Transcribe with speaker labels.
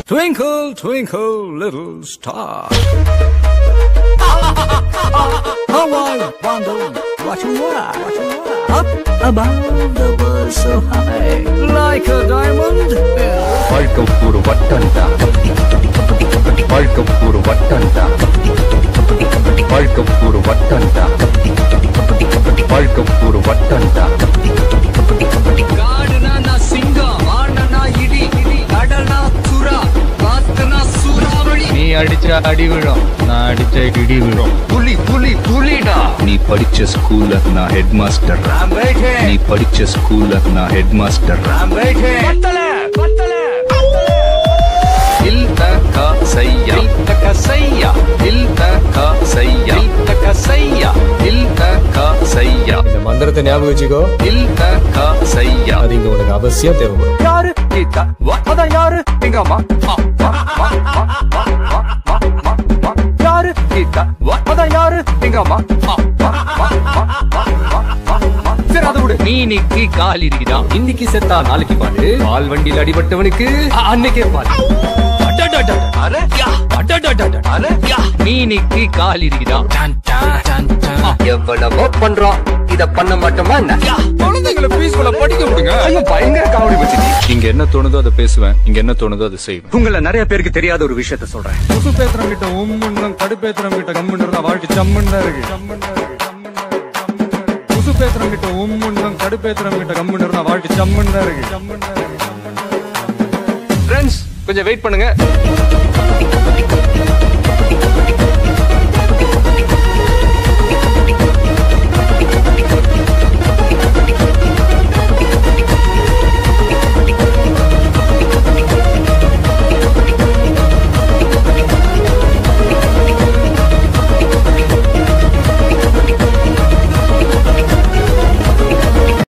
Speaker 1: Twinkle, twinkle, little star. How I wonder what you are. Up above the world so high, like a diamond.
Speaker 2: வாழ்க்கம் ஒரு வட்டண்டா, வாழ்க்கம் ஒரு வட்டண்டா, வாழ்க்கம் ஒரு வட்டண்டா, வாழ்க்கம் ஒரு வட்டண்டா.
Speaker 3: காடுனா நான் சிங்கம், வானனா இடி, கடல்னா சுறா, காத்துனா சூறாவளி.
Speaker 2: நீ அடிச்ச அடி விழும், நான் அடிச்ச இடி விழும்.
Speaker 3: புலி புலி புலிடா.
Speaker 2: நீ படிச்ச ஸ்கூல்ல நான் ஹெட் மாஸ்டர். நீ படிச்ச ஸ்கூல்ல நான் ஹெட் மாஸ்டர்.
Speaker 3: பத்தல பத்தல
Speaker 2: தில் தக சையா,
Speaker 3: தக்க சையா,
Speaker 2: தில் தக சையா,
Speaker 3: தக்க சையா.
Speaker 2: தில் தக சையா.
Speaker 4: இந்த மந்திரத்தை ஞாபகம் வச்சுக்கோ.
Speaker 2: தில் தக சையா.
Speaker 4: அது இங்க உனக்கு அவசியம் தேவைப்படும்.
Speaker 3: யாரு கீதா? அதான் யாரு? எங்க அம்மா. யாரு கீதா? அதான் யாரு? எங்க அம்மா. சரி அதை விடு.
Speaker 4: மீனுக்கு கால் இருக்குதா, இன்னைக்கு செத்தா நாளைக்கு பாரு. பால் வண்டியில் அடிபட்டவனுக்கு அன்னைக்கே பாரு.
Speaker 3: அரே யா, அரே யா.
Speaker 4: மீனுக்கு கால் இருக்குதா.
Speaker 3: எவ்வளவோ பண்றோம், இத பண்ண மாட்டோமா என்ன?
Speaker 2: குழந்தைகளை பீஸ்ஃபுல்லா படிக்க விடுங்க.
Speaker 3: ஐயோ பயங்கர காமெடி வச்சு.
Speaker 2: இங்க என்ன தோணுதோ அதை பேசுவேன், இங்க என்ன தோணுதோ அதை செய்வேன்.
Speaker 3: உங்களை நிறைய பேருக்கு தெரியாத ஒரு விஷயத்த சொல்றேன்.
Speaker 5: புசு பேத்திரம் கிட்ட உம்முன்னும் கடுப்பேத்திரம் கிட்ட கம்முன்றதா வாழ்க்கை சம்மண்டா இருக்கு. புசு பேத்திரம் கிட்ட உம்முன்னும் கடுப்பேத்திரம் கிட்ட கம்முன்றதா வாழ்க்கை சம்மண்டா இருக்கு.
Speaker 2: ஃப்ரெண்ட்ஸ் கொஞ்சம் வெயிட் பண்ணுங்க.